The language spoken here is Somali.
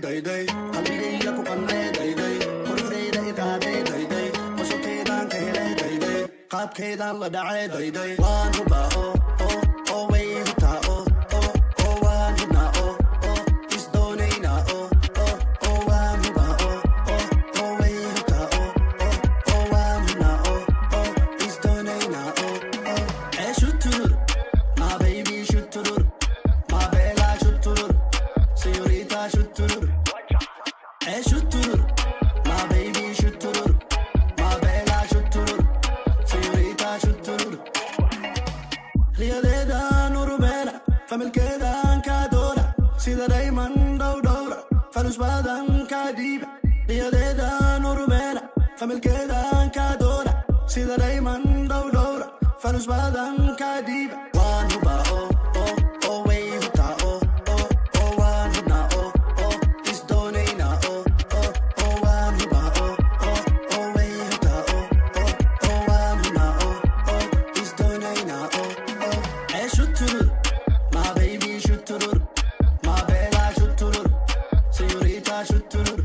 day day qalbigayga ku qanne day day quruxdeeda iqaade day day qosolkeedaan ka helay day day qaabkeedaan la dhacay day day waan hubaa oo way hutaa oo waan hubnaa oo isdoonaynaa oo waan hubaa oo way hutaa oo waan hubnaa oo isdoonaynaa ee shutur my baby shutur my bella shutur señorita shutur ee shutur my baby shutur my bella shutur señorita shutur riyadeedaan urumela familkeedaan kaa doona sida dayman dhowdhowra falus badan kaa dhiiba riyadeedaan urumela familkeedaan kaa doona sida dayman dhowdhowra falus badan kaa dhiiba waan hubaa oo way hutaa oo waan hubnaa oo isdoonaynaa oo waan hubaa oo way hutaa oo waan hubnaa oo isdoonaynaa ee shutur my baby shutur my bella shutur señorita shutur